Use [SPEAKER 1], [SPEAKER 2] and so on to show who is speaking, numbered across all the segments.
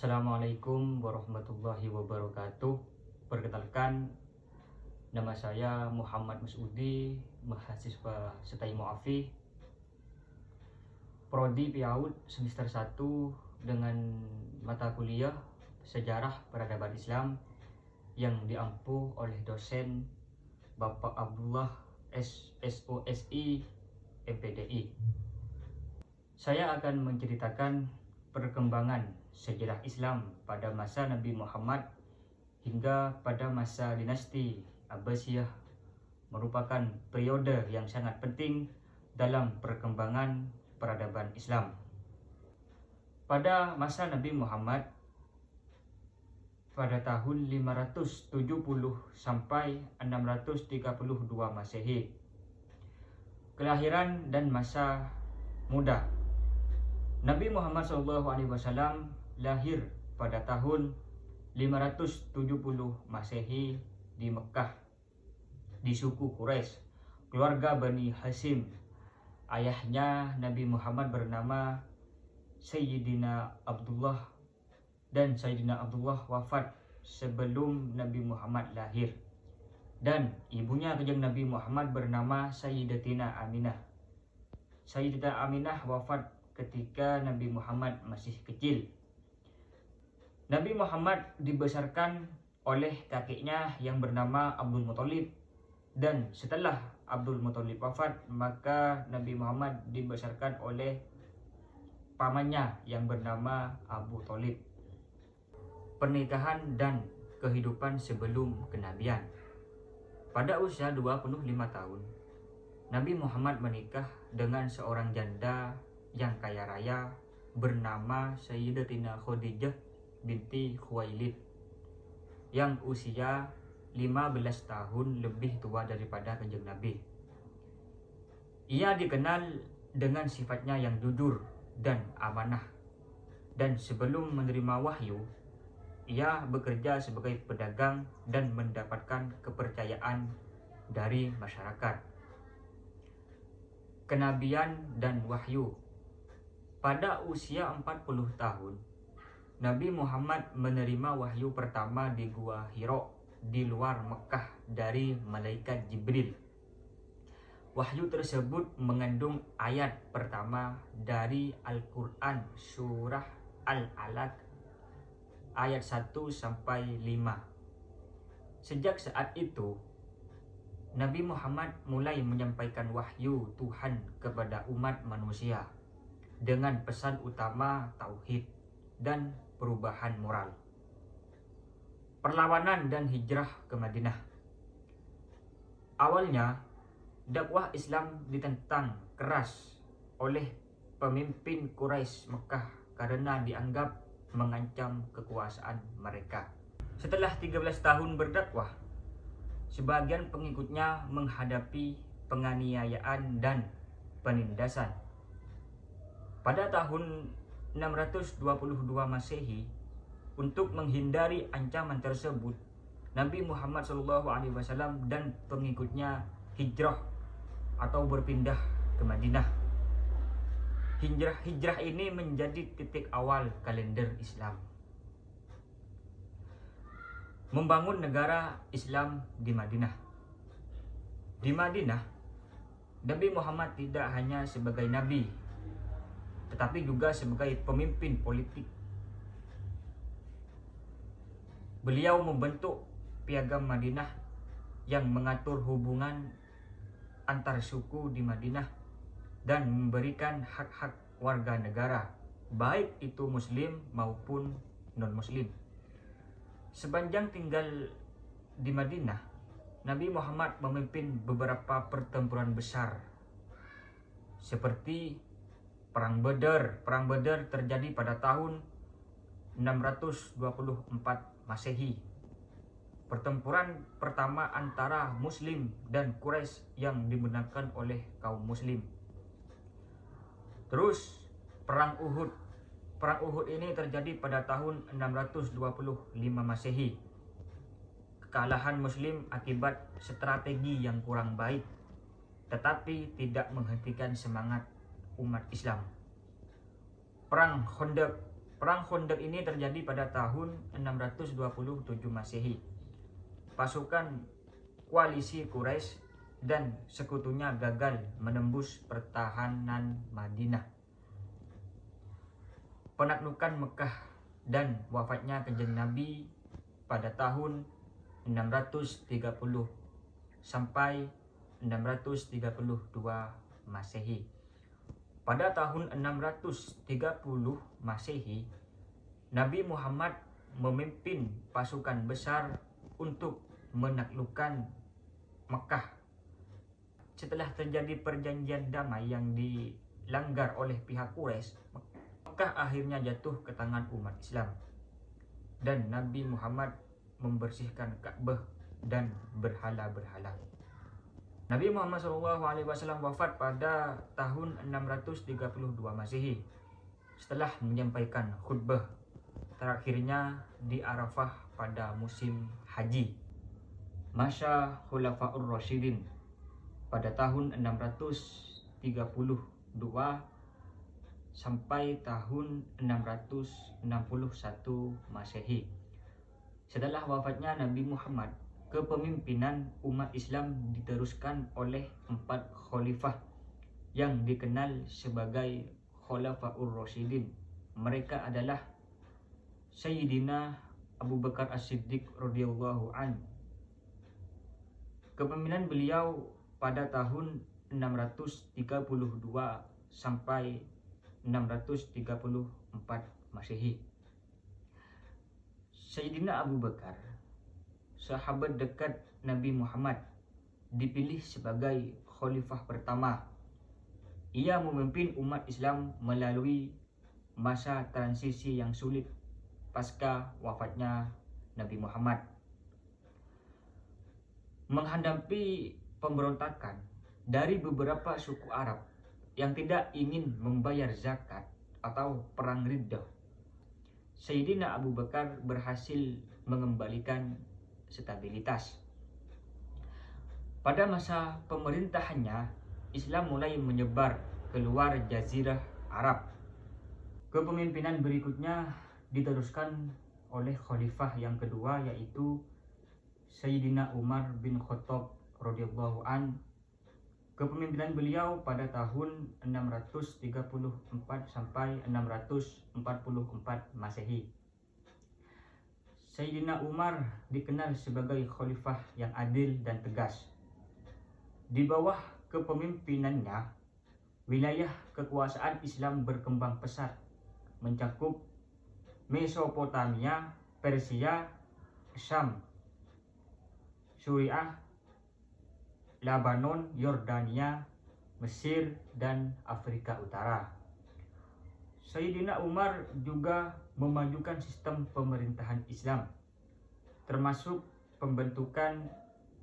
[SPEAKER 1] Assalamualaikum warahmatullahi wabarakatuh. Perkenalkan, nama saya Muhammad Masudi, mahasiswa STI Mu'afi, Prodi PAUD semester 1 dengan mata kuliah Sejarah Peradaban Islam yang diampu oleh dosen Bapak Abdullah SOSI MPDI. Saya akan menceritakan perkembangan sejarah Islam pada masa Nabi Muhammad hingga pada masa dinasti Abbasiyah, merupakan periode yang sangat penting dalam perkembangan peradaban Islam. Pada masa Nabi Muhammad pada tahun 570 sampai 632 Masehi, kelahiran dan masa muda Nabi Muhammad SAW lahir pada tahun 570 Masehi di Mekah, di suku Quraisy, keluarga Bani Hashim. Ayahnya Nabi Muhammad bernama Sayyidina Abdullah, dan Sayyidina Abdullah wafat sebelum Nabi Muhammad lahir, dan ibunya kanjeng Nabi Muhammad bernama Sayyidatina Aminah. Sayyidatina Aminah wafat ketika Nabi Muhammad masih kecil. Nabi Muhammad dibesarkan oleh kakeknya yang bernama Abdul Muthalib, dan setelah Abdul Muthalib wafat, maka Nabi Muhammad dibesarkan oleh pamannya yang bernama Abu Thalib. Pernikahan dan kehidupan sebelum kenabian. Pada usia 25 tahun, Nabi Muhammad menikah dengan seorang janda yang kaya raya bernama Sayyidatina Khadijah binti Khuwailid, yang usia 15 tahun lebih tua daripada kanjeng Nabi. Ia dikenal dengan sifatnya yang jujur dan amanah, dan sebelum menerima wahyu, ia bekerja sebagai pedagang dan mendapatkan kepercayaan dari masyarakat. Kenabian dan wahyu. Pada usia 40 tahun, Nabi Muhammad menerima wahyu pertama di Gua Hira di luar Mekah dari malaikat Jibril. Wahyu tersebut mengandung ayat pertama dari Al-Quran, surah Al-Alaq ayat 1 sampai 5. Sejak saat itu, Nabi Muhammad mulai menyampaikan wahyu Tuhan kepada umat manusia dengan pesan utama tauhid dan perubahan moral. Perlawanan dan hijrah ke Madinah. Awalnya, dakwah Islam ditentang keras oleh pemimpin Quraisy Mekah karena dianggap mengancam kekuasaan mereka. Setelah 13 tahun berdakwah, sebagian pengikutnya menghadapi penganiayaan dan penindasan. Pada tahun 622 Masehi, untuk menghindari ancaman tersebut, Nabi Muhammad SAW dan pengikutnya hijrah atau berpindah ke Madinah. Hijrah ini menjadi titik awal kalender Islam. Membangun negara Islam di Madinah. Di Madinah, Nabi Muhammad tidak hanya sebagai nabi, tetapi juga sebagai pemimpin politik. Beliau membentuk Piagam Madinah yang mengatur hubungan antar suku di Madinah dan memberikan hak-hak warga negara, baik itu muslim maupun non-muslim. Sepanjang tinggal di Madinah, Nabi Muhammad memimpin beberapa pertempuran besar seperti Perang Badar. Perang Badar terjadi pada tahun 624 Masehi. Pertempuran pertama antara Muslim dan Quraisy yang dimenangkan oleh kaum Muslim. Terus Perang Uhud. Perang Uhud ini terjadi pada tahun 625 Masehi. Kekalahan Muslim akibat strategi yang kurang baik, tetapi tidak menghentikan semangat umat Islam. Perang Khandaq. Perang Khandaq ini terjadi pada tahun 627 Masehi. Pasukan koalisi Quraisy dan sekutunya gagal menembus pertahanan Madinah. Penaklukan Mekah dan wafatnya Kanjeng Nabi pada tahun 630 sampai 632 Masehi. Pada tahun 630 Masehi, Nabi Muhammad memimpin pasukan besar untuk menaklukkan Mekah. Setelah terjadi perjanjian damai yang dilanggar oleh pihak Quraisy, Mekah akhirnya jatuh ke tangan umat Islam dan Nabi Muhammad membersihkan Ka'bah dan berhala-berhala. Nabi Muhammad SAW wafat pada tahun 632 Masehi setelah menyampaikan khutbah terakhirnya di Arafah pada musim haji. Masa Khulafaur Rasyidin pada tahun 632 sampai tahun 661 Masehi. Setelah wafatnya Nabi Muhammad, kepemimpinan umat Islam diteruskan oleh 4 khalifah yang dikenal sebagai Khulafaur Rasyidin. Mereka adalah Sayyidina Abu Bakar As-Siddiq radhiyallahu an. Kepemimpinan beliau pada tahun 632 sampai 634 Masehi. Sayyidina Abu Bakar, sahabat dekat Nabi Muhammad, dipilih sebagai khalifah pertama. Ia memimpin umat Islam melalui masa transisi yang sulit pasca wafatnya Nabi Muhammad. Menghadapi pemberontakan dari beberapa suku Arab yang tidak ingin membayar zakat atau perang Riddah, Sayyidina Abu Bakar berhasil mengembalikan stabilitas. Pada masa pemerintahannya, Islam mulai menyebar keluar Jazirah Arab. Kepemimpinan berikutnya diteruskan oleh khalifah yang kedua, yaitu Sayyidina Umar bin Khattab radhiyallahu an. Kepemimpinan beliau pada tahun 634 sampai 644 Masehi. Sayyidina Umar dikenal sebagai khalifah yang adil dan tegas. Di bawah kepemimpinannya, wilayah kekuasaan Islam berkembang pesat, mencakup Mesopotamia, Persia, Syam, Suriah, Lebanon, Yordania, Mesir, dan Afrika Utara. Sayyidina Umar juga memajukan sistem pemerintahan Islam, termasuk pembentukan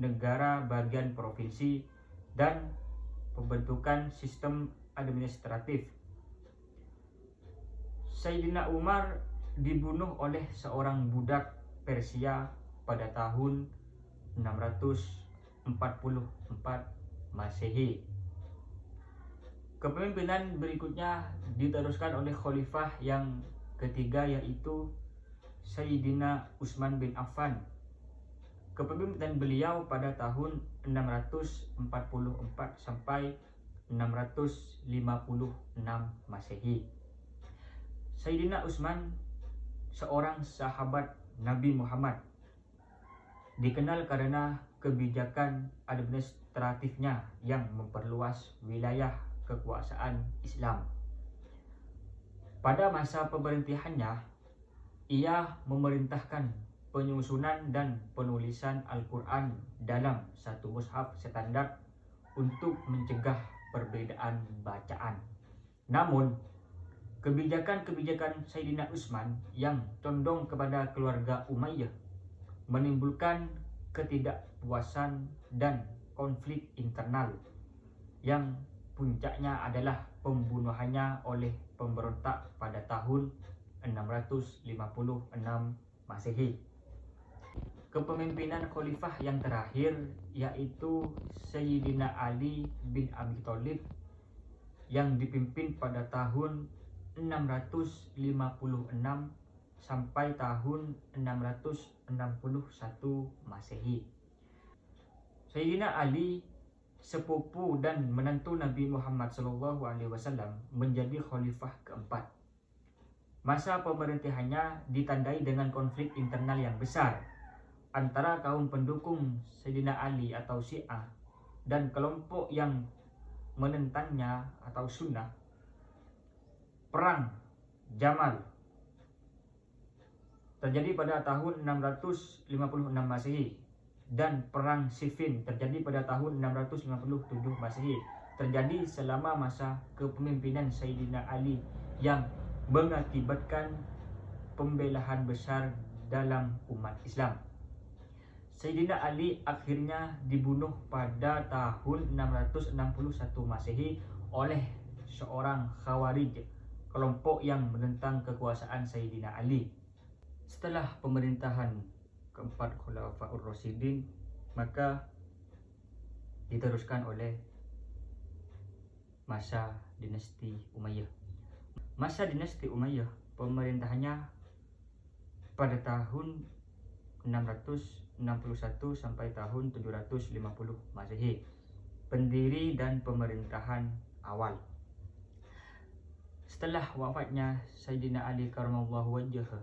[SPEAKER 1] negara bagian provinsi dan pembentukan sistem administratif. Sayyidina Umar dibunuh oleh seorang budak Persia pada tahun 644 Masehi. Kepemimpinan berikutnya diteruskan oleh khalifah yang ketiga, yaitu Sayyidina Utsman bin Affan. Kepemimpinan beliau pada tahun 644 sampai 656 Masehi. Sayyidina Utsman seorang sahabat Nabi Muhammad, dikenal karena kebijakan administratifnya yang memperluas wilayah kekuasaan Islam. Pada masa pemerintahannya, ia memerintahkan penyusunan dan penulisan Al-Quran dalam satu mushaf standar untuk mencegah perbedaan bacaan. Namun, kebijakan-kebijakan Sayyidina Utsman yang condong kepada keluarga Umayyah menimbulkan ketidakpuasan dan konflik internal yang puncaknya adalah pembunuhannya oleh pemberontak pada tahun 656 Masehi. Kepemimpinan khalifah yang terakhir yaitu Sayyidina Ali bin Abi Thalib yang dipimpin pada tahun 656 sampai tahun 661 Masehi. Sayyidina Ali, sepupu dan menantu Nabi Muhammad SAW, menjadi khalifah keempat. Masa pemerintahannya ditandai dengan konflik internal yang besar antara kaum pendukung Sayyidina Ali atau Syiah dan kelompok yang menentangnya atau Sunnah. Perang Jamal terjadi pada tahun 656 Masehi dan Perang Siffin terjadi pada tahun 657 Masehi. Terjadi selama masa kepemimpinan Sayyidina Ali yang mengakibatkan pembelahan besar dalam umat Islam. Sayyidina Ali akhirnya dibunuh pada tahun 661 Masehi oleh seorang Khawarij, kelompok yang menentang kekuasaan Sayyidina Ali. Setelah pemerintahan keempat Khulafaur Rasyidin, maka diteruskan oleh masa dinasti Umayyah. Masa dinasti Umayyah pemerintahannya pada tahun 661 sampai tahun 750 Masehi. Pendiri dan pemerintahan awal. Setelah wafatnya Sayyidina Ali karamallahu wajhah,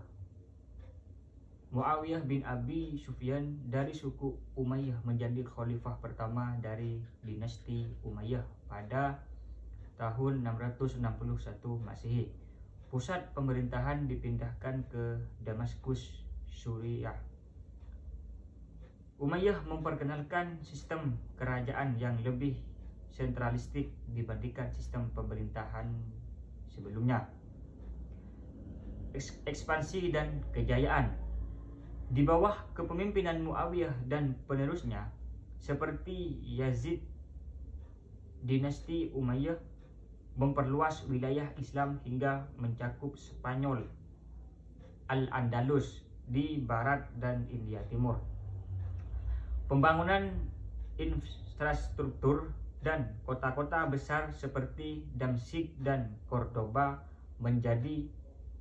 [SPEAKER 1] Muawiyah bin Abi Sufyan dari suku Umayyah menjadi khalifah pertama dari dinasti Umayyah pada tahun 661 Masehi. Pusat pemerintahan dipindahkan ke Damaskus, Suriah. Umayyah memperkenalkan sistem kerajaan yang lebih sentralistik dibandingkan sistem pemerintahan sebelumnya. Ekspansi dan kejayaan. Di bawah kepemimpinan Muawiyah dan penerusnya seperti Yazid, dinasti Umayyah memperluas wilayah Islam hingga mencakup Spanyol, Al-Andalus di barat dan India Timur. Pembangunan infrastruktur dan kota-kota besar seperti Damsyik dan Cordoba menjadi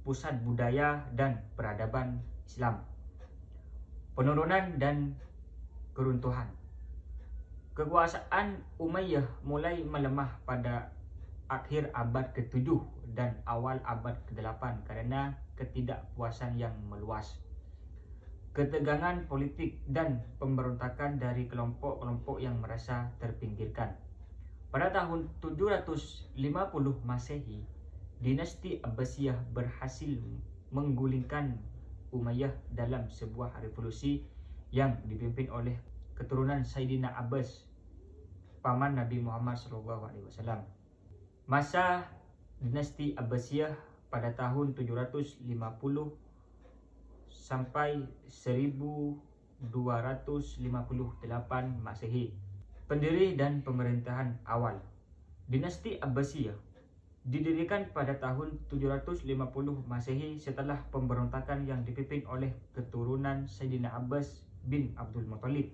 [SPEAKER 1] pusat budaya dan peradaban Islam. Penurunan dan keruntuhan. Kekuasaan Umayyah mulai melemah pada akhir abad ke-7 dan awal abad ke-8 karena ketidakpuasan yang meluas, ketegangan politik dan pemberontakan dari kelompok-kelompok yang merasa terpinggirkan. Pada tahun 750 Masehi, dinasti Abbasiyah berhasil menggulingkan Umayyah dalam sebuah revolusi yang dipimpin oleh keturunan Sayyidina Abbas, paman Nabi Muhammad SAW. Masa dinasti Abbasiyah pada tahun 750 sampai 1258 Masehi. Pendiri dan pemerintahan awal. Dinasti Abbasiyah didirikan pada tahun 750 Masehi setelah pemberontakan yang dipimpin oleh keturunan Sayyidina Abbas bin Abdul Muthalib.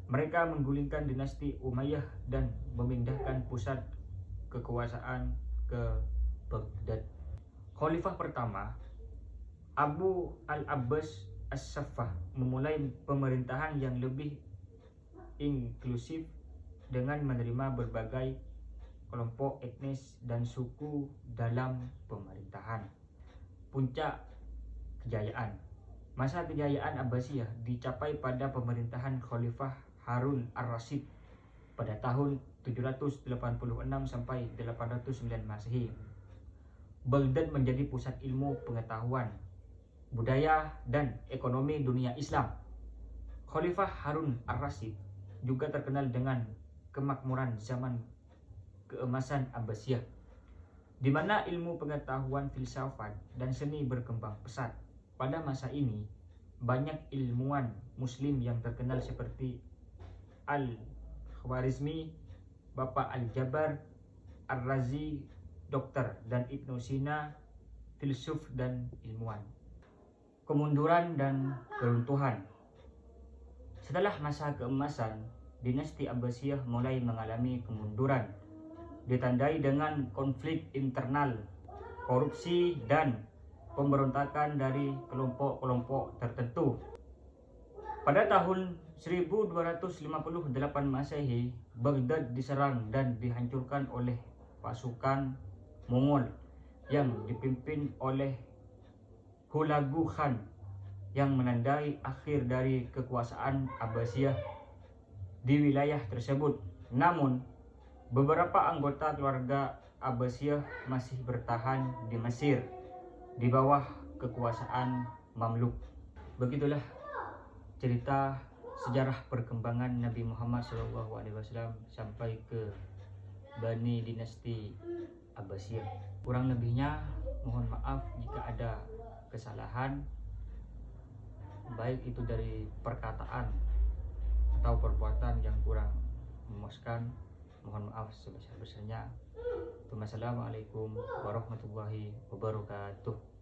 [SPEAKER 1] Mereka menggulingkan dinasti Umayyah dan memindahkan pusat kekuasaan ke Baghdad. Khalifah pertama, Abu al-Abbas As-Saffah, memulai pemerintahan yang lebih inklusif dengan menerima berbagai kelompok etnis dan suku dalam pemerintahan. Puncak kejayaan. Masa kejayaan Abbasiyah dicapai pada pemerintahan Khalifah Harun ar-Rasyid pada tahun 786 sampai 809 Masehi. Baghdad menjadi pusat ilmu pengetahuan, budaya dan ekonomi dunia Islam. Khalifah Harun ar-Rasyid juga terkenal dengan kemakmuran zaman keemasan Abbasiyah, di mana ilmu pengetahuan filsafat dan seni berkembang pesat. Pada masa ini, banyak ilmuwan muslim yang terkenal seperti Al-Khwarizmi, Bapak Al-Jabar, Ar-Razi, dokter, dan Ibnu Sina, filsuf dan ilmuwan. Kemunduran dan keruntuhan. Setelah masa keemasan, dinasti Abbasiyah mulai mengalami kemunduran, ditandai dengan konflik internal korupsi, dan pemberontakan dari kelompok-kelompok tertentu. Pada tahun 1258 Masehi, Baghdad diserang dan dihancurkan oleh pasukan Mongol yang dipimpin oleh Hulagu Khan, yang menandai akhir dari kekuasaan Abbasiyah di wilayah tersebut. Namun, beberapa anggota keluarga Abbasiyah masih bertahan di Mesir di bawah kekuasaan Mamluk. Begitulah cerita sejarah perkembangan Nabi Muhammad SAW sampai ke Bani dinasti Abbasiyah. Kurang lebihnya mohon maaf jika ada kesalahan, baik itu dari perkataan atau perbuatan yang kurang memuaskan. Mohon maaf sebesar-besarnya. Wassalamualaikum warahmatullahi wabarakatuh.